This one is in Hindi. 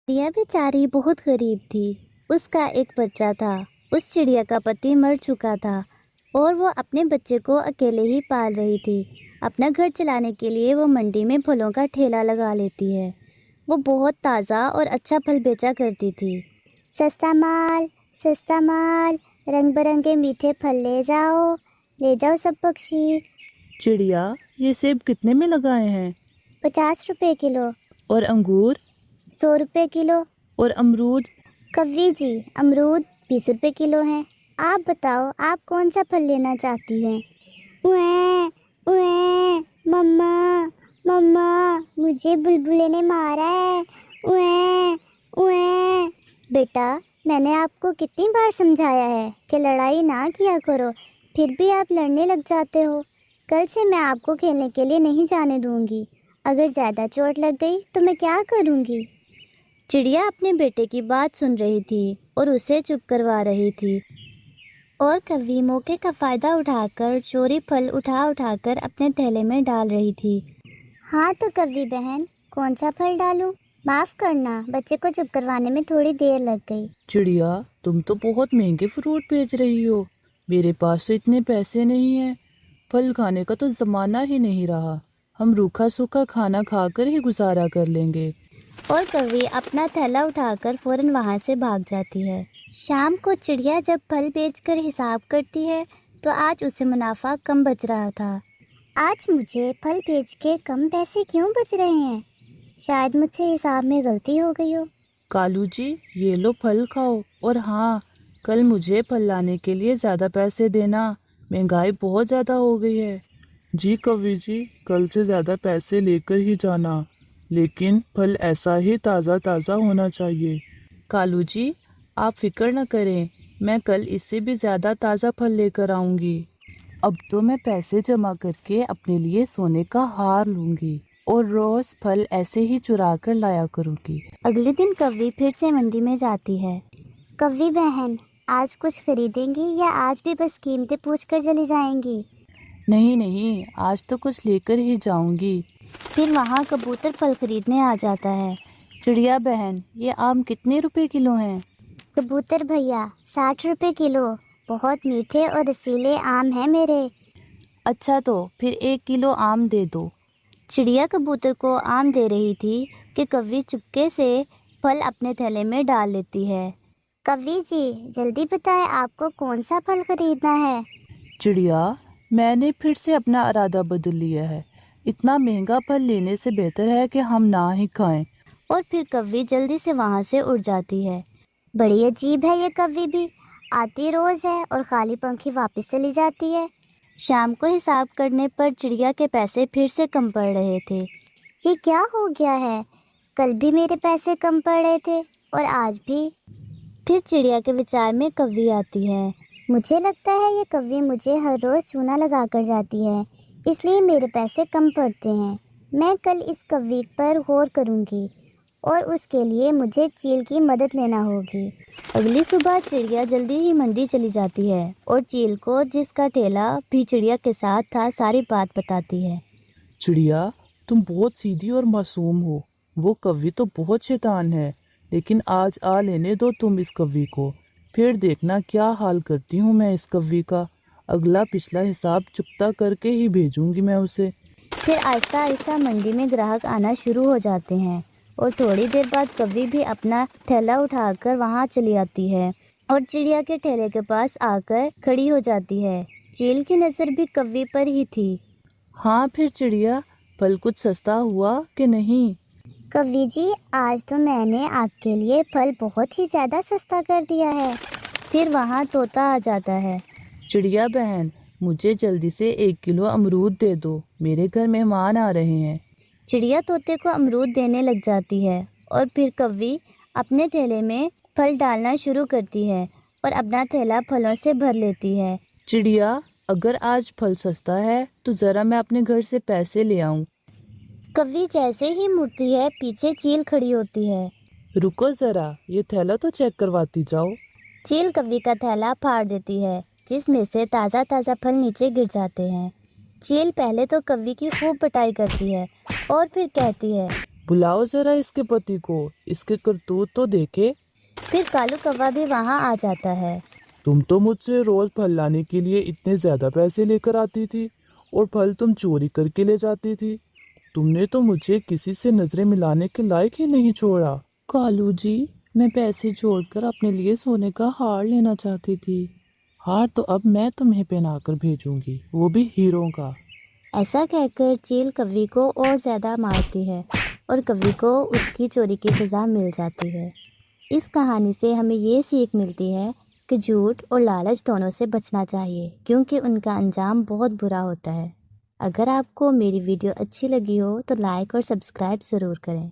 चिड़िया बेचारी बहुत गरीब थी। उसका एक बच्चा था। उस चिड़िया का पति मर चुका था और वो अपने बच्चे को अकेले ही पाल रही थी। अपना घर चलाने के लिए वो मंडी में फलों का ठेला लगा लेती है। वो बहुत ताज़ा और अच्छा फल बेचा करती थी। सस्ता माल, रंग बिरंगे मीठे फल ले जाओ सब पक्षी। चिड़िया, ये सेब कितने में लगाए हैं? 50 रुपए किलो। और अंगूर? 100 रुपए किलो। और अमरूद? कव्वी जी, अमरूद 20 रुपए किलो हैं। आप बताओ, आप कौन सा फल लेना चाहती हैं? उए, उए, मम्मा, मम्मा, मुझे बुलबुले ने मारा है। उए, उए। बेटा, मैंने आपको कितनी बार समझाया है कि लड़ाई ना किया करो, फिर भी आप लड़ने लग जाते हो। कल से मैं आपको खेलने के लिए नहीं जाने दूंगी। अगर ज़्यादा चोट लग गई तो मैं क्या करूंगी? चिड़िया अपने बेटे की बात सुन रही थी और उसे चुप करवा रही थी। और कव्वी मौके का फ़ायदा उठाकर चोरी फल उठा कर अपने थैले में डाल रही थी। हाँ तो कव्वी बहन, कौन सा फल डालूं? माफ़ करना, बच्चे को चुप करवाने में थोड़ी देर लग गई। चिड़िया, तुम तो बहुत महंगे फ्रूट बेच रही हो। मेरे पास तो इतने पैसे नहीं हैं। फल खाने का तो ज़माना ही नहीं रहा। हम रूखा सूखा खाना खाकर ही गुजारा कर लेंगे। और कव्वी अपना थैला उठाकर फौरन वहाँ से भाग जाती है। शाम को चिड़िया जब फल बेचकर हिसाब करती है तो आज उसे मुनाफा कम बच रहा था। आज मुझे फल बेच के कम पैसे क्यों बच रहे हैं? शायद मुझसे हिसाब में गलती हो गई हो। कालू जी, ये लो फल खाओ। और हाँ, कल मुझे फल लाने के लिए ज़्यादा पैसे देना। महंगाई बहुत ज़्यादा हो गई है। जी कवि जी, कल से ज़्यादा पैसे लेकर ही जाना, लेकिन फल ऐसा ही ताज़ा ताज़ा होना चाहिए। कालू जी, आप फिक्र न करें, मैं कल इससे भी ज़्यादा ताज़ा फल लेकर आऊँगी। अब तो मैं पैसे जमा करके अपने लिए सोने का हार लूँगी और रोज़ फल ऐसे ही चुरा कर लाया करूँगी। अगले दिन कव्वी फिर से मंडी में जाती है। कव्वी बहन, आज कुछ खरीदेंगी या आज भी बस कीमतें पूछ कर चली जाएंगी? नहीं नहीं, आज तो कुछ लेकर ही जाऊँगी। फिर वहाँ कबूतर फल खरीदने आ जाता है। चिड़िया बहन, ये आम कितने रुपए किलो हैं? कबूतर भैया, 60 रुपए किलो। बहुत मीठे और रसीले आम हैं मेरे। अच्छा, तो फिर 1 किलो आम दे दो। चिड़िया कबूतर को आम दे रही थी कि कव्वी चुपके से फल अपने थैले में डाल लेती है। कव्वी जी, जल्दी बताएं, आपको कौन सा फल खरीदना है? चिड़िया, मैंने फिर से अपना इरादा बदल लिया है। इतना महंगा फल लेने से बेहतर है कि हम ना ही खाएं। और फिर कव्वी जल्दी से वहाँ से उड़ जाती है। बड़ी अजीब है ये कव्वी भी, आती रोज़ है और खाली पंखी वापस चली जाती है। शाम को हिसाब करने पर चिड़िया के पैसे फिर से कम पड़ रहे थे। ये क्या हो गया है? कल भी मेरे पैसे कम पड़ रहे थे और आज भी। फिर चिड़िया के विचार में कव्वी आती है। मुझे लगता है ये कव्वी मुझे हर रोज़ चूना लगा कर जाती है, इसलिए मेरे पैसे कम पड़ते हैं। मैं कल इस कव्वी पर गौर करूँगी और उसके लिए मुझे चील की मदद लेना होगी। अगली सुबह चिड़िया जल्दी ही मंडी चली जाती है और चील को, जिसका ठेला भी चिड़िया के साथ था, सारी बात बताती है। चिड़िया, तुम बहुत सीधी और मासूम हो। वो कवि तो बहुत शैतान है, लेकिन आज आ लेने दो तुम इस कवि को, फिर देखना क्या हाल करती हूँ मैं इस कवि का। अगला पिछला हिसाब चुकता करके ही भेजूंगी मैं उसे। फिर आहिस्ता आहिस्ता मंडी में ग्राहक आना शुरू हो जाते हैं और थोड़ी देर बाद कव्वी भी अपना थैला उठाकर वहाँ चली आती है और चिड़िया के ठेले के पास आकर खड़ी हो जाती है। चील की नज़र भी कव्वी पर ही थी। हाँ, फिर चिड़िया, फल कुछ सस्ता हुआ कि नहीं? कव्वी जी, आज तो मैंने आपके लिए फल बहुत ही ज़्यादा सस्ता कर दिया है। फिर वहाँ तोता आ जाता है। चिड़िया बहन, मुझे जल्दी से 1 किलो अमरूद दे दो, मेरे घर मेहमान आ रहे हैं। चिड़िया तोते को अमरूद देने लग जाती है और फिर कव्वी अपने थैले में फल डालना शुरू करती है और अपना थैला फलों से भर लेती है। चिड़िया, अगर आज फल सस्ता है तो ज़रा मैं अपने घर से पैसे ले आऊँ। कव्वी जैसे ही मुड़ती है, पीछे चील खड़ी होती है। रुको ज़रा, ये थैला तो चेक करवाती जाओ। चील कव्वी का थैला फाड़ देती है, जिसमें से ताज़ा ताज़ा फल नीचे गिर जाते हैं। चील पहले तो कव्वी की खूब पिटाई करती है और फिर कहती है, बुलाओ जरा इसके पति को, इसके करतूत तो देखे। फिर कालू कौवा भी वहाँ आ जाता है। तुम तो मुझसे रोज फल लाने के लिए इतने ज्यादा पैसे लेकर आती थी और फल तुम चोरी करके ले जाती थी। तुमने तो मुझे किसी से नजरें मिलाने के लायक ही नहीं छोड़ा। कालू जी, मैं पैसे जोड़कर अपने लिए सोने का हार लेना चाहती थी। हार तो अब मैं तुम्हें पहनाकर भेजूंगी, वो भी हीरो का। ऐसा कहकर चील कौवे को और ज़्यादा मारती है और कौवे को उसकी चोरी की सज़ा मिल जाती है। इस कहानी से हमें ये सीख मिलती है कि झूठ और लालच दोनों से बचना चाहिए, क्योंकि उनका अंजाम बहुत बुरा होता है। अगर आपको मेरी वीडियो अच्छी लगी हो तो लाइक और सब्सक्राइब ज़रूर करें।